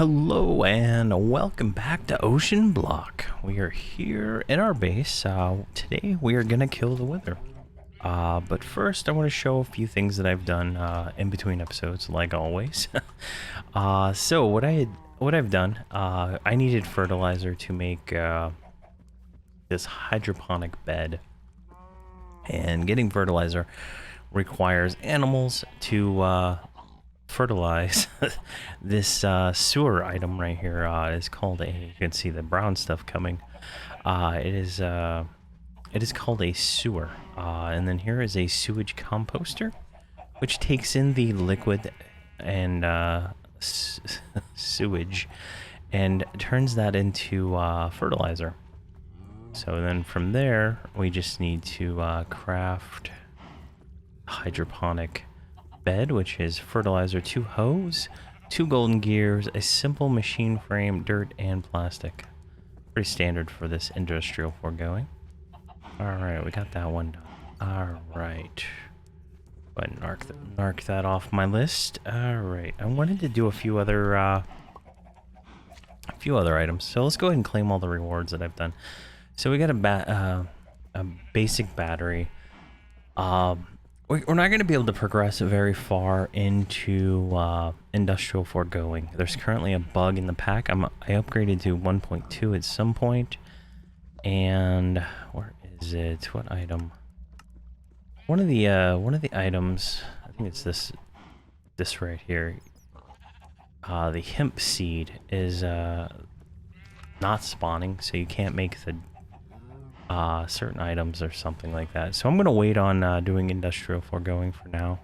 Hello and welcome back to Oceanblock. We are here in our base. Today we are gonna kill the wither. But first I want to show a few things that I've done in between episodes, like always. So what I've done, I needed fertilizer to make this hydroponic bed, and getting fertilizer requires animals to fertilize this sewer item right here. Is called you can see the brown stuff coming. It is called a sewer, and then here is a sewage composter, which takes in the liquid and sewage and turns that into fertilizer. So then from there we just need to craft hydroponic bed, which is fertilizer, 2 hose, 2 golden gears, a simple machine frame, dirt, and plastic. Pretty standard for this industrial foregoing. Alright, we got that one done. Alright. Go ahead and mark that off my list. Alright, I wanted to do a few other items. So let's go ahead and claim all the rewards that I've done. So we got a basic battery. We're not going to be able to progress very far into industrial foregoing. There's currently a bug in the pack. I upgraded to 1.2 at some point, and where is it? What item? One of the items. I think it's this right here. The hemp seed is not spawning, so you can't make the certain items or something like that. So I'm gonna wait on doing industrial foregoing for now,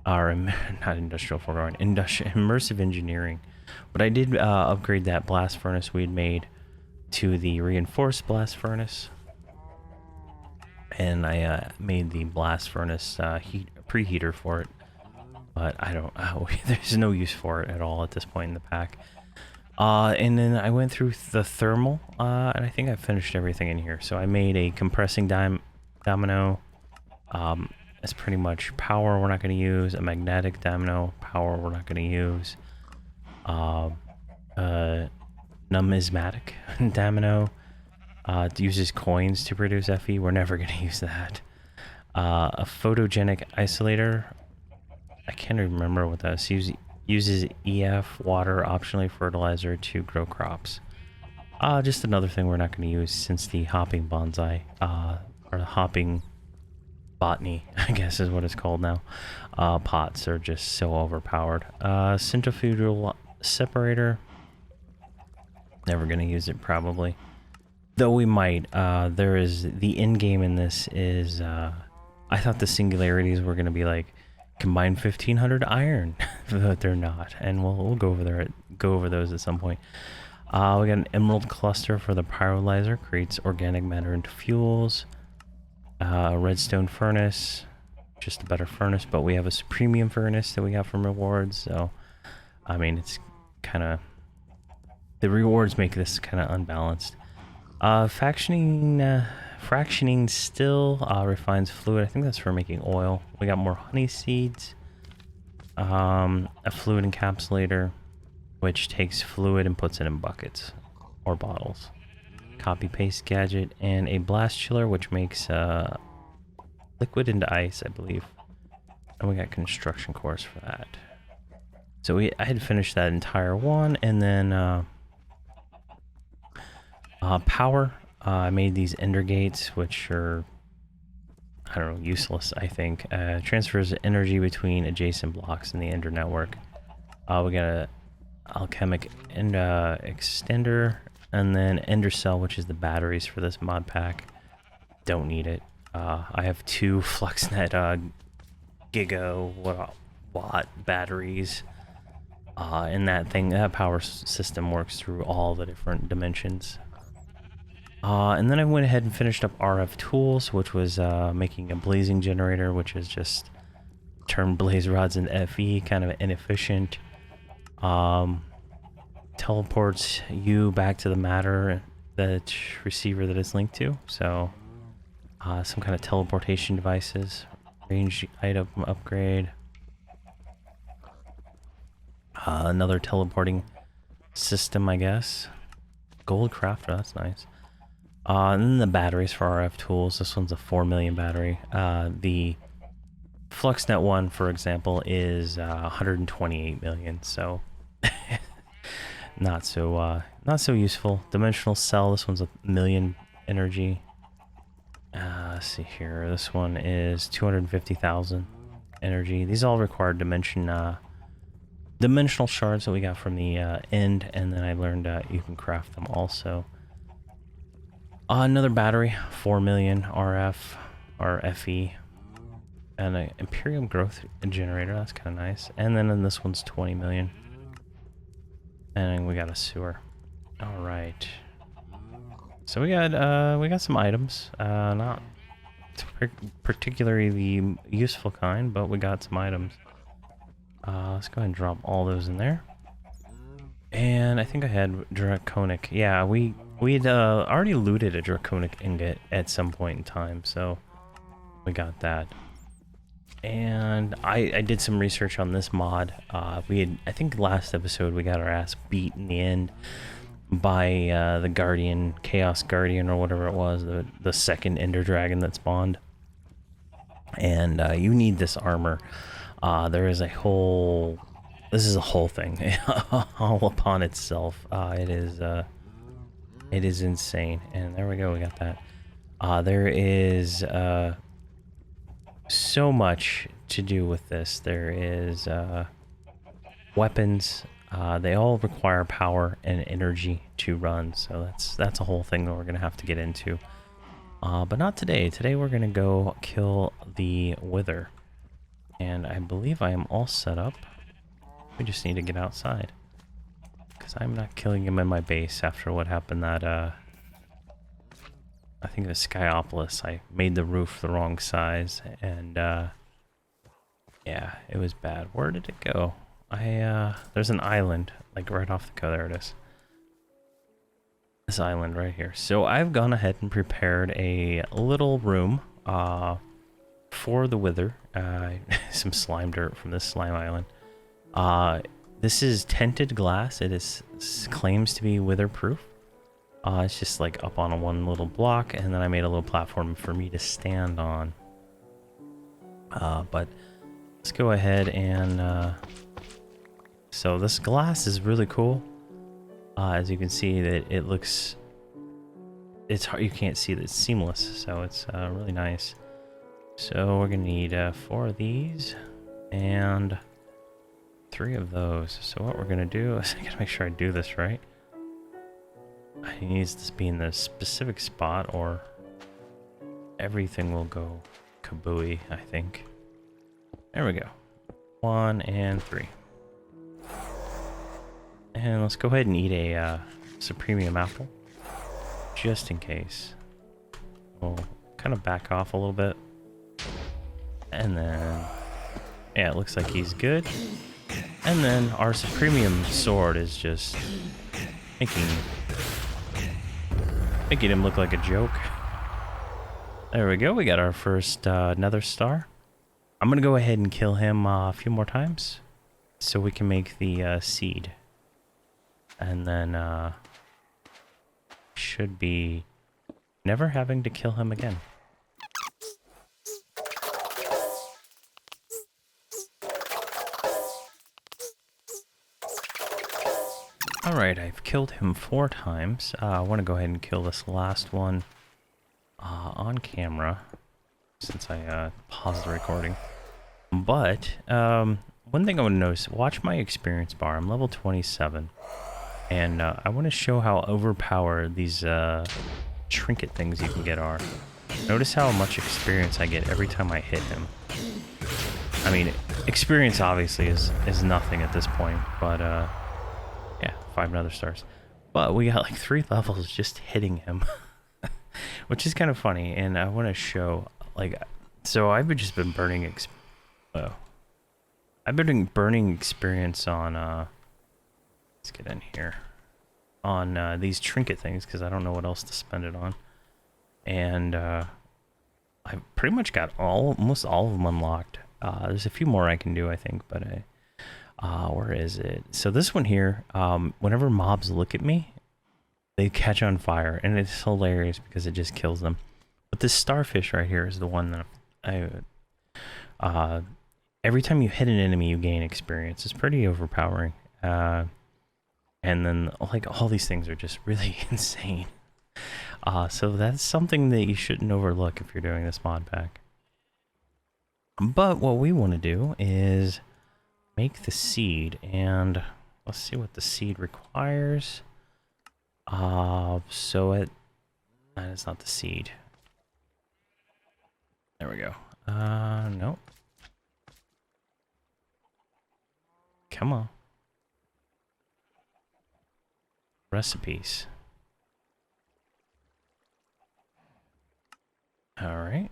or not industrial foregoing, immersive engineering. But I did upgrade that blast furnace we had made to the reinforced blast furnace, and I made the blast furnace preheater for it. But I don't. There's no use for it at all at this point in the pack. And then I went through the thermal, and I think I finished everything in here. So I made a compressing domino. It's pretty much power we're not going to use. A magnetic domino, power we're not going to use. Numismatic domino uses coins to produce Fe. We're never going to use that. A photogenic isolator. I can't remember what that is. Uses EF, water, optionally fertilizer to grow crops. Just another thing we're not going to use, since the hopping bonsai, or the hopping botany, I guess is what it's called now. Pots are just so overpowered. Centrifugal separator. Never going to use it, probably. Though we might. There is the end game in this is, I thought the singularities were going to be like, combine 1500 iron, but they're not, and we'll go over those at some point. We got an emerald cluster for the pyrolyzer, creates organic matter into fuels. A redstone furnace, just a better furnace, but we have a premium furnace that we got from rewards. So I mean, it's kind of, the rewards make this kind of unbalanced. Fractioning still refines fluid. I think that's for making oil. We got more honey seeds. A fluid encapsulator, which takes fluid and puts it in buckets or bottles. Copy paste gadget, and a blast chiller, which makes liquid into ice, I believe. And we got construction cores for that. So I had finished that entire one, and then power. I made these ender gates, which are, I don't know, useless, I think. Transfers energy between adjacent blocks in the ender network. We got a alchemic extender, and then ender cell, which is the batteries for this mod pack. Don't need it. I have 2 FluxNet gigawatt batteries. And that power system works through all the different dimensions. And then I went ahead and finished up RF tools, which was making a blazing generator, which is just turn blaze rods into Fe, kind of inefficient. Teleports you back to the matter, that receiver that it's linked to. So some kind of teleportation devices, range item upgrade. Another teleporting system, I guess. Gold crafter, that's nice. And then the batteries for RF tools. This one's a 4 million battery. The FluxNet one, for example, is 128 million. So not so useful. Dimensional cell. This one's a million energy. Let's see here. This one is 250,000 energy. These all require dimensional shards that we got from the end, and then I learned you can craft them also. Another battery, 4 million RF or FE, and an Imperium growth generator. That's kind of nice. And then this one's 20 million, and we got a sewer. All right. So we got some items. Not particularly the useful kind, but we got some items. Let's go ahead and drop all those in there. And I think I had draconic. Yeah, we'd already looted a draconic ingot at some point in time, so we got that. And I did some research on this mod. I think last episode we got our ass beat in the end by the Guardian, Chaos Guardian, or whatever it was, the second Ender Dragon that spawned. And you need this armor. There is a whole... This is a whole thing, all upon itself. It is insane. And there we go, we got that. There is so much to do with this. There is weapons. They all require power and energy to run, so that's a whole thing that we're gonna have to get into. But not today. Today we're gonna go kill the Wither, and I believe I am all set up. We just need to get outside, because I'm not killing him in my base after what happened that I think the Skyopolis. I made the roof the wrong size, and yeah, it was bad. Where did it go? There's an island, like right off the coast. There it is. This island right here. So I've gone ahead and prepared a little room for the Wither. Some slime dirt from this slime island. This is tinted glass. It claims to be Wither proof. It's just like up on one little block, and then I made a little platform for me to stand on. But let's go ahead and so this glass is really cool. As you can see, that it looks, it's hard, you can't see that it's seamless, so it's really nice. So we're gonna need 4 of these and 3 of those. So what we're gonna do is, I gotta make sure I do this right. It needs to be in the specific spot, or everything will go kabooey, I think. There we go. 1 and 3. And let's go ahead and eat a Supremium apple, just in case. We'll kind of back off a little bit. And then, yeah, it looks like he's good. And then our Supremium sword is just making him look like a joke. There we go, we got our first Nether Star. I'm gonna go ahead and kill him a few more times, so we can make the seed. And then should be never having to kill him again. Alright, I've killed him 4 times. I want to go ahead and kill this last one on camera, since I paused the recording. But one thing I want to notice, watch my experience bar. I'm level 27. And I want to show how overpowered these trinket things you can get are. Notice how much experience I get every time I hit him. I mean, experience obviously is nothing at this point, but yeah, 5 Nether Stars. But we got like 3 levels just hitting him, which is kind of funny. And I want to show, like, so I've just been burning burning experience on let's get in here. On these trinket things, because I don't know what else to spend it on. And I've pretty much got almost all of them unlocked. There's a few more I can do, I think, but Where is it? So this one here, whenever mobs look at me, they catch on fire, and it's hilarious because it just kills them. But this starfish right here is the one that every time you hit an enemy, you gain experience. It's pretty overpowering. And then, like, all these things are just really insane. So that's something that you shouldn't overlook if you're doing this mod pack. But what we want to do is make the seed, and let's see what the seed requires. That is not the seed. There we go. Nope. Come on. Recipes. Alright.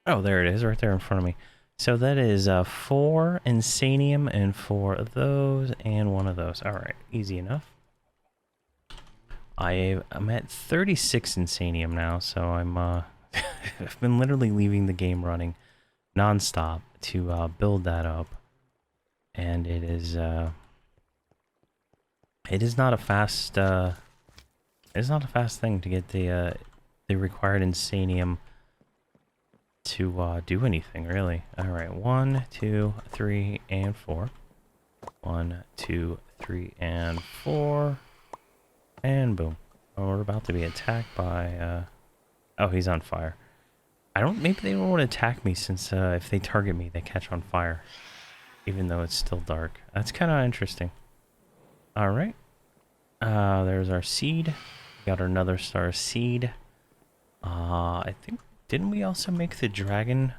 Oh, there it is, right there in front of me. So that is 4 insanium and 4 of those and 1 of those. Alright, easy enough. I'm at 36 insanium now, so I'm I've been literally leaving the game running non-stop to build that up. And it is not a fast thing to get the required insanium to do anything, really. Alright, 1, 2, 3, and 4. 1, 2, 3, and 4. And boom. Oh, we're about to be attacked by, oh, he's on fire. Maybe they don't want to attack me since, if they target me, they catch on fire. Even though it's still dark. That's kind of interesting. Alright. There's our seed. Got another star seed. I think, didn't we also make the dragon?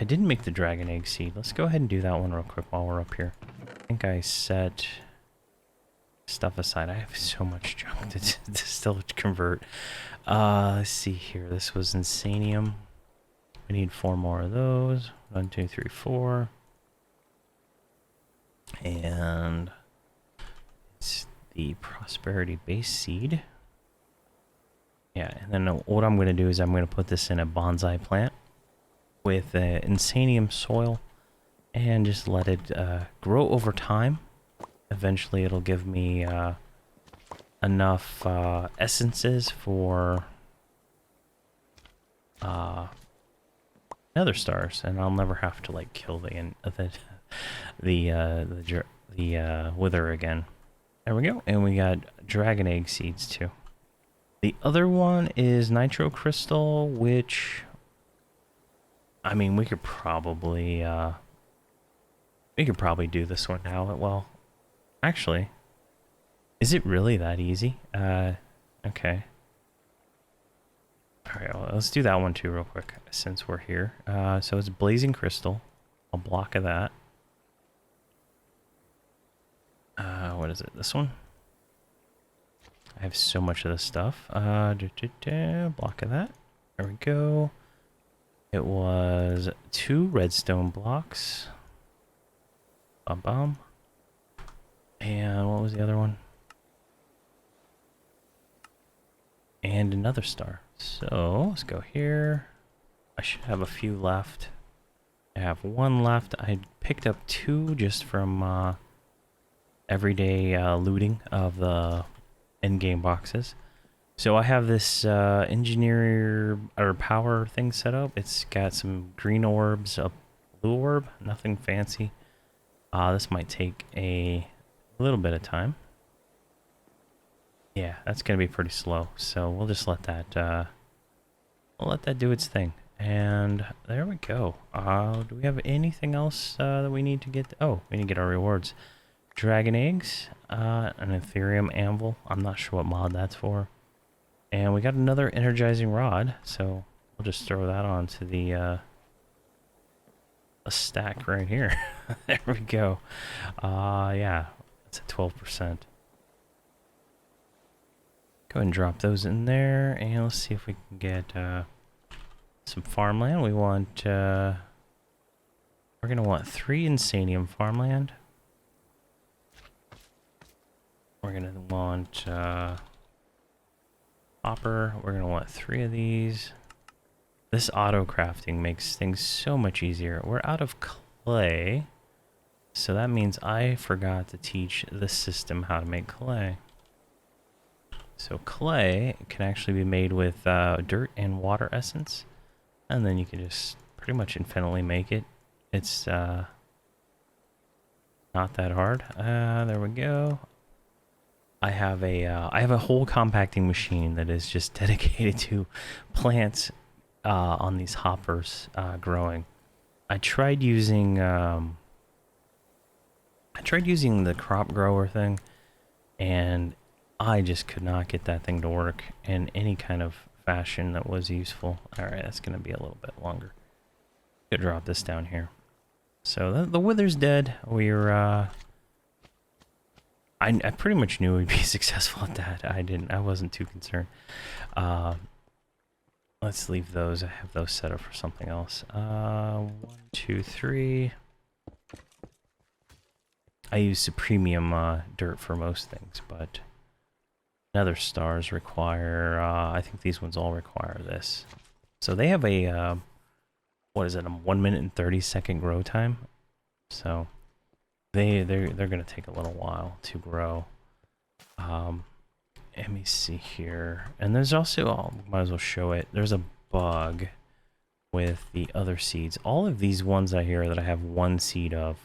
I didn't make the dragon egg seed. Let's go ahead and do that one real quick while we're up here. I think I set stuff aside. I have so much junk to still convert. Let's see here. This was insanium. We need 4 more of those. 1, 2, 3, 4. And it's the prosperity base seed. Yeah, and then what I'm going to do is I'm going to put this in a bonsai plant with insanium soil and just let it grow over time. Eventually it'll give me enough essences for nether stars, and I'll never have to like kill the wither again. There we go, and we got dragon egg seeds too. The other one is nitro crystal, which I mean we could probably do this one now. Well, actually, is it really that easy? Okay. Alright, well, let's do that one too real quick, since we're here. So it's blazing crystal. A block of that. What is it? This one? I have so much of this stuff. Block of that. There we go. It was 2 redstone blocks. Bum. And what was the other one? And another star. So let's go here. I should have a few left. I have 1 left. I picked up 2 just from everyday looting of the in-game boxes. So I have this engineer or power thing set up. It's got some green orbs, a blue orb, nothing fancy. This might take a little bit of time. Yeah, that's gonna be pretty slow. So we'll just let that do its thing. And there we go. Do we have anything else that we need to get? Oh, we need to get our rewards. Dragon eggs, an Ethereum anvil. I'm not sure what mod that's for. And we got another energizing rod, so we'll just throw that onto the a stack right here. There we go. Yeah, it's at 12%. Go ahead and drop those in there, and let's see if we can get some farmland. We want we're gonna want 3 insanium farmland. We're gonna want copper. We're gonna want 3 of these. This auto crafting makes things so much easier. We're out of clay. So that means I forgot to teach the system how to make clay. So clay can actually be made with dirt and water essence. And then you can just pretty much infinitely make it. It's not that hard. There we go. I have a whole compacting machine that is just dedicated to plants on these hoppers growing. I tried using the crop grower thing, and I just could not get that thing to work in any kind of fashion that was useful. All right, that's gonna be a little bit longer. Could drop this down here. So the wither's dead. We're I pretty much knew we'd be successful at that. I wasn't too concerned. Let's leave those. I have those set up for something else. 1, 2, 3. I use premium dirt for most things, but nether stars require, I think these ones all require this. So they have a, what is it, a 1 minute and 30-second grow time. So they're gonna take a little while to grow. Let me see here. And there's also, might as well show it. There's a bug with the other seeds. All of these ones out here that I have 1 seed of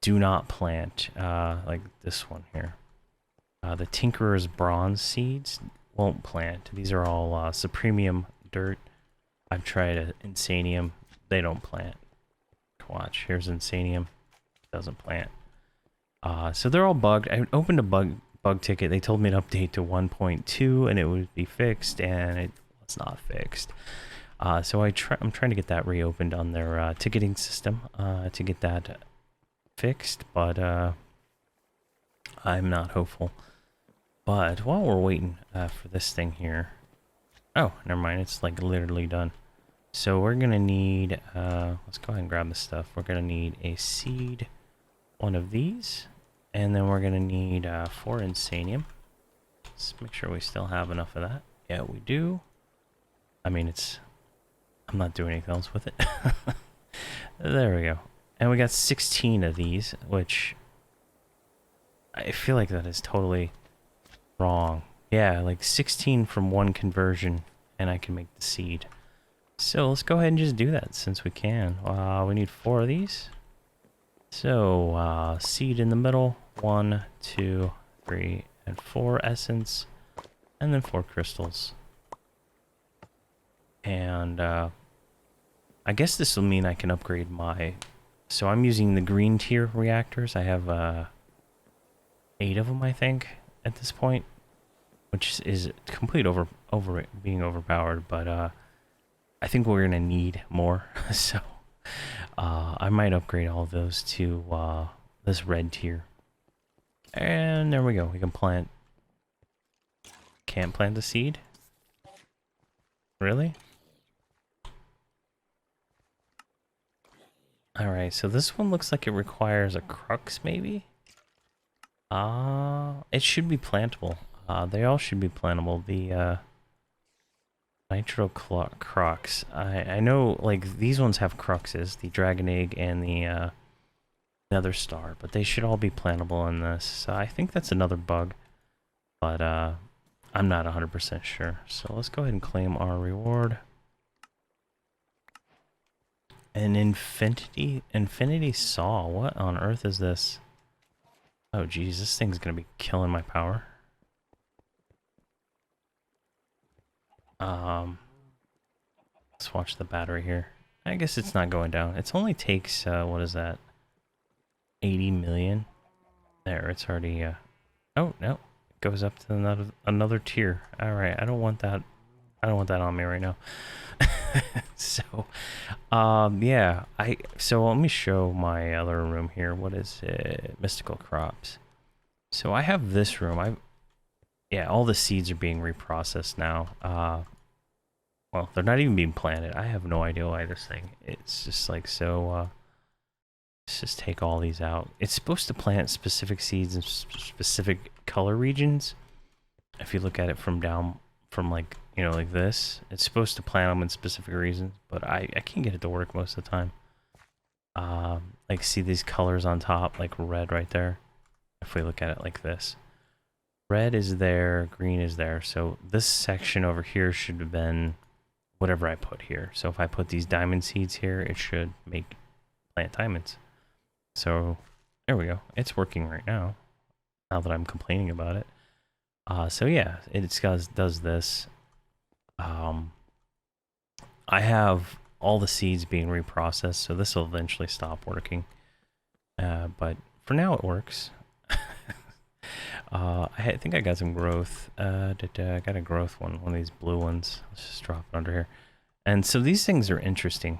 do not plant, like this one here. The Tinkerer's Bronze seeds won't plant. These are all Supremium dirt. I've tried Insanium. They don't plant. Watch, here's Insanium. Doesn't plant. So they're all bugged. I opened a bug ticket. They told me to update to 1.2 and it would be fixed, and it was not fixed. So I'm trying to get that reopened on their ticketing system to get that fixed, but I'm not hopeful. But while we're waiting for this thing here, oh, never mind, it's like literally done. So we're gonna need, let's go ahead and grab this stuff. We're gonna need a seed, 1 of these, and then we're gonna need 4 Insanium. Let's make sure we still have enough of that. Yeah, we do. I mean, I'm not doing anything else with it. There we go. And we got 16 of these, which I feel like that is totally wrong. Yeah, like 16 from 1 conversion, and I can make the seed. So let's go ahead and just do that since we can. We need 4 of these. So seed in the middle, 1, 2, 3, and 4 essence, and then 4 crystals. And I guess this will mean I can upgrade my... So I'm using the green tier reactors. I have 8 of them, I think, at this point, which is complete being overpowered. But I think we're gonna need more, so I might upgrade all of those to this red tier. And there we go. We can plant. Can't plant the seed. Really? Alright, so this one looks like it requires a crux, maybe? It should be plantable. They all should be plantable. The nitro crux. I know, like, these ones have cruxes, the dragon egg and the nether star, but they should all be plantable in this. So I think that's another bug, but I'm not 100% sure. So let's go ahead and claim our reward. An infinity saw. What on earth is this? Oh geez, this thing's gonna be killing my power. Let's watch the battery here. I guess it's not going down. It only takes what is that? 80 million. There, it's already oh no, it goes up to another tier. All right, I don't want that. I don't want that on me right now. So, yeah, so let me show my other room here. What is it? Mystical crops. So I have this room. Yeah, all the seeds are being reprocessed now. Well, they're not even being planted. I have no idea why this thing. It's just like so. Let's just take all these out. It's supposed to plant specific seeds in specific color regions. If you look at it from down, from like, you know, like this, it's supposed to plant them in specific reasons, but I can't get it to work most of the time. like see these colors on top, like red right there. If we look at it like this, red is there, green is there. So this section over here should have been whatever I put here. So if I put these diamond seeds here, it should make plant diamonds. So there we go. It's working right now. Now that I'm complaining about it. So yeah, it does this. I have all the seeds being reprocessed, so this will eventually stop working. But for now, it works. I think I got some growth. I got a growth one of these blue ones. Let's just drop it under here. And so these things are interesting.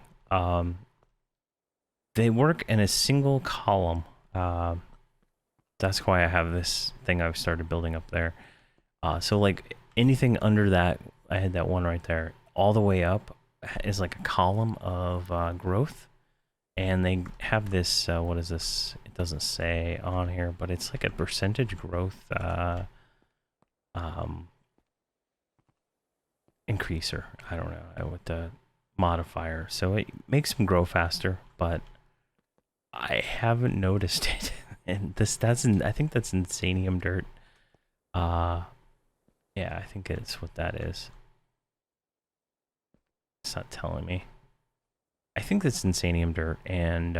They work in a single column. That's why I have this thing I've started building up there. So like anything under that, I had that one right there, all the way up is like a column of growth. And they have this, what is this? It doesn't say on here, but it's like a percentage growth increaser. I don't know, with the modifier. So it makes them grow faster, but I haven't noticed it. And I think that's insanium dirt. Yeah, I think it's what that is. It's not telling me. I think that's insanium dirt, and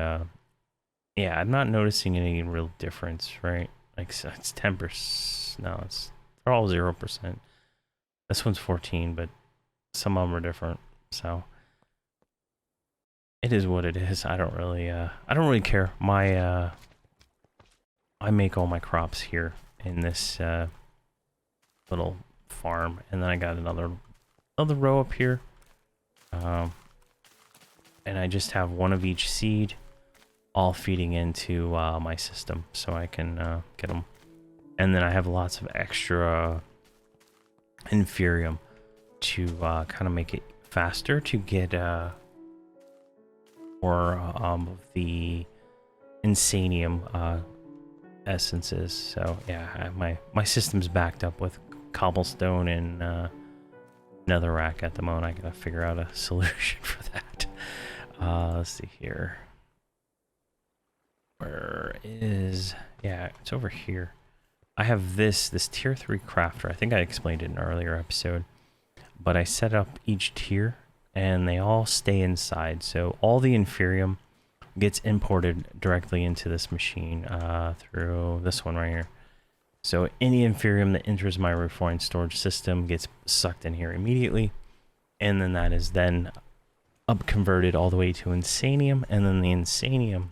yeah, I'm not noticing any real difference, right? Like it's 10%. No, they're all 0%. This one's 14, but some of them are different. So it is what it is. I don't really care. I make all my crops here in this little farm, and then I got another row up here. And I just have one of each seed all feeding into my system, so I can get them. And then I have lots of extra inferium to kind of make it faster to get more of the insanium essences. So yeah, my system's backed up with cobblestone and netherrack at the moment. I gotta figure out a solution for that. Let's see here. Where is... Yeah, it's over here. I have this tier 3 crafter. I think I explained it in an earlier episode. But I set up each tier, and they all stay inside. So all the inferium gets imported directly into this machine through this one right here. So any inferium that enters my refined storage system gets sucked in here immediately. And then that is then converted all the way to insanium, and then the insanium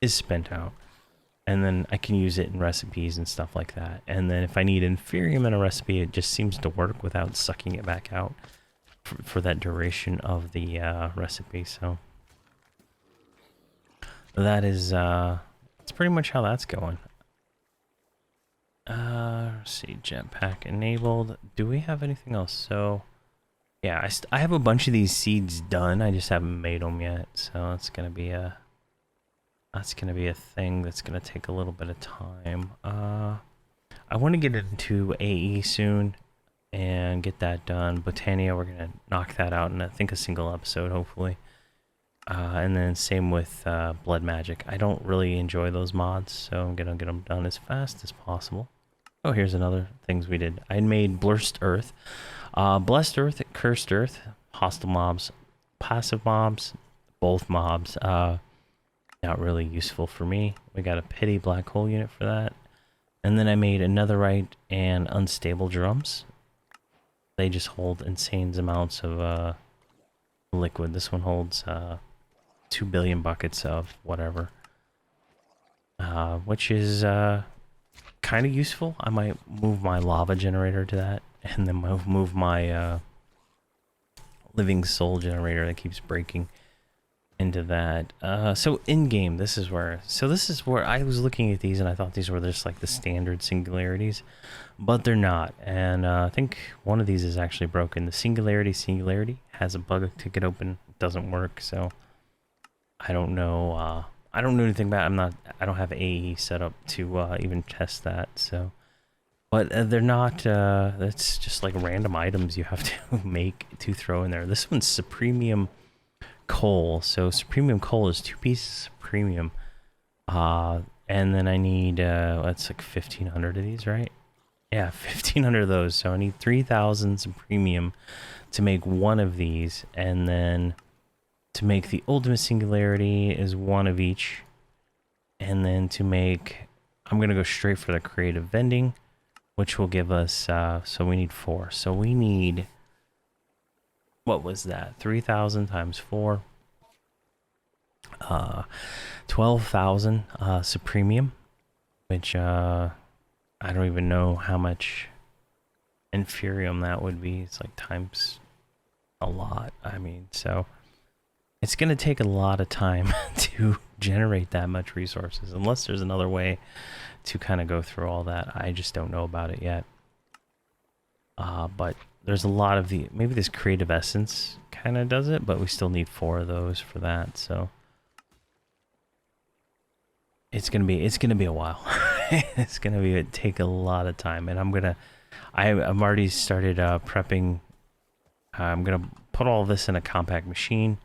is spent out, and then I can use it in recipes and stuff like that. And then if I need inferium in a recipe, it just seems to work without sucking it back out for that duration of the recipe. So that is that's pretty much how that's going. Let's see, jetpack enabled. Do we have anything else? So yeah, I have a bunch of these seeds done. I just haven't made them yet, so that's gonna be a thing that's gonna take a little bit of time. I want to get into AE soon and get that done. Botania, we're gonna knock that out in I think a single episode, hopefully. And then same with blood magic. I don't really enjoy those mods, so I'm gonna get them done as fast as possible. Oh, here's another things we did. I made Blessed Earth. Blessed Earth, Cursed Earth, hostile mobs, passive mobs, both mobs. Not really useful for me. We got a pity black hole unit for that. And then I made netherite and unstable drums. They just hold insane amounts of liquid. This one holds 2 billion buckets of whatever. Which is kind of useful. I might move my lava generator to that. And then move my living soul generator that keeps breaking into that. So in game, this is where I was looking at these and I thought these were just like the standard singularities, but they're not. And I think one of these is actually broken. The singularity has a bug to get open. It doesn't work. So I don't know. I don't know anything about it. I don't have AE set up to even test that. So. But they're not, that's just like random items you have to make to throw in there. This one's Supremium coal. So premium coal is 2 pieces of premium. And then I need, that's like 1,500 of these, right? Yeah, 1,500 of those. So I need 3,000 some premium to make one of these. And then to make the ultimate singularity is one of each. And then to make, I'm going to go straight for the creative vending, which will give us, so we need 4. So we need, what was that? 3,000 times 4. 12,000 supremium, which I don't even know how much inferium that would be. It's like times a lot. I mean, so it's going to take a lot of time to generate that much resources, unless there's another way to kind of go through all that. I just don't know about it yet. But there's a lot of the, maybe this creative essence kind of does it, but we still need 4 of those for that. So it's gonna be a while. It's gonna take a lot of time, and I'm already started prepping. I'm gonna put all this in a compact machine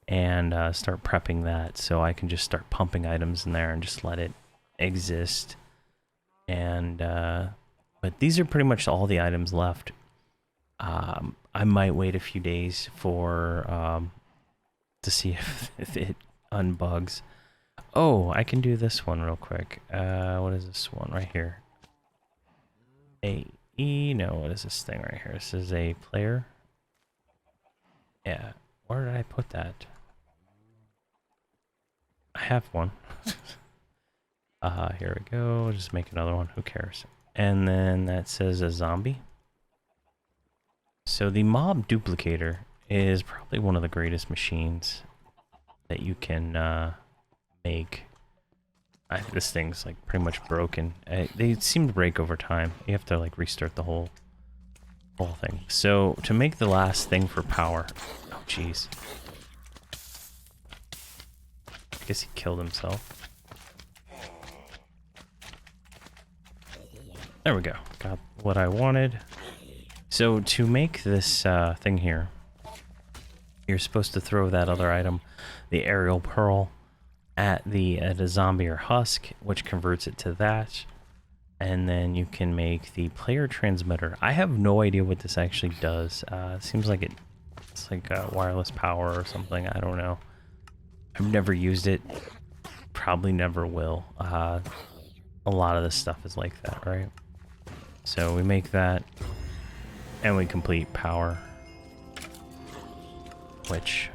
and start prepping that, so I can just start pumping items in there and just let it exist. And but these are pretty much all the items left. I might wait a few days for to see if it unbugs. Oh, I can do this one real quick. What is this one right here? No, what is this thing right here? This is a player. Yeah, where did I put that? I have one. Here we go. Just make another one. Who cares? And then that says a zombie. So the mob duplicator is probably one of the greatest machines that you can make. This thing's like pretty much broken. They seem to break over time. You have to like restart the whole thing. So to make the last thing for power, oh jeez, I guess he killed himself. There we go. Got what I wanted. So to make this thing here, you're supposed to throw that other item, the aerial pearl, at a zombie or husk, which converts it to that, and then you can make the player transmitter. I have no idea what this actually does. It seems like it's like wireless power or something. I don't know. I've never used it. Probably never will. A lot of this stuff is like that, right? So we make that, and we complete power. Which,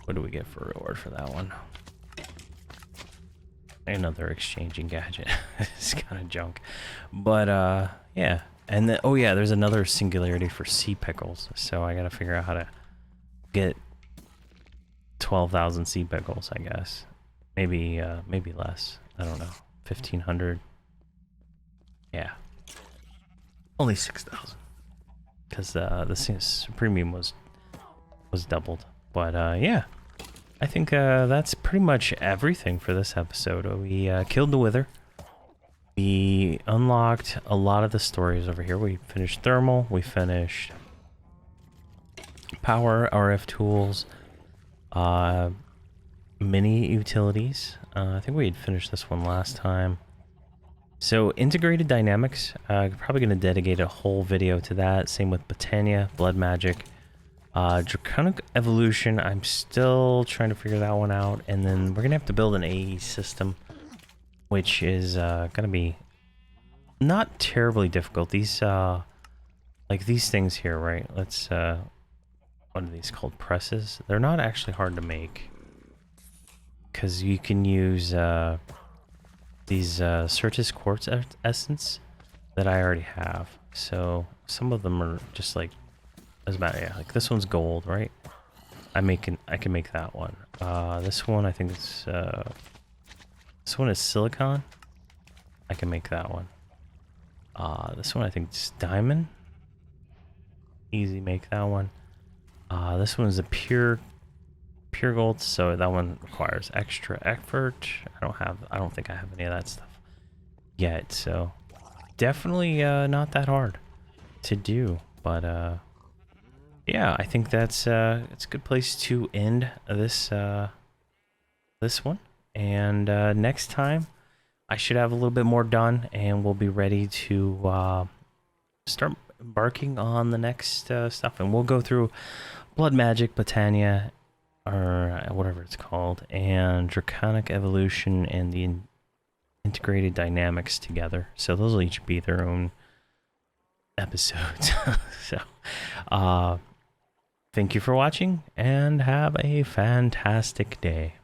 what do we get for reward for that one? Another exchanging gadget. It's kind of junk, but yeah. And then, oh yeah, there's another singularity for sea pickles, so I gotta figure out how to get 12,000 sea pickles, I guess. Maybe less, I don't know, 1,500. Yeah, only 6,000, because the premium was doubled. But yeah, I think that's pretty much everything for this episode. We killed the Wither. We unlocked a lot of the stories over here. We finished thermal. We finished power, RF tools, mini utilities. I think we had finished this one last time. So integrated dynamics, probably going to dedicate a whole video to that. Same with Botania, blood magic. Draconic evolution, I'm still trying to figure that one out. And then we're gonna have to build an AE system, which is gonna be not terribly difficult. These like these things here, right? Let's what are these called? Presses. They're not actually hard to make, because you can use these Certus quartz essence that I already have. So some of them are just like, yeah, like this one's gold, right? I can make that one. This one, I think it's this one is silicon. I can make that one. This one I think it's diamond. Easy, make that one. This one is a pure gold, so that one requires extra effort. I don't think I have any of that stuff yet, so definitely not that hard to do, but Yeah, I think that's it's a good place to end this one. And next time, I should have a little bit more done, and we'll be ready to start embarking on the next stuff. And we'll go through Blood Magic, Botania, or whatever it's called, and Draconic Evolution, and the integrated dynamics together. So those will each be their own episodes. So, thank you for watching, and have a fantastic day.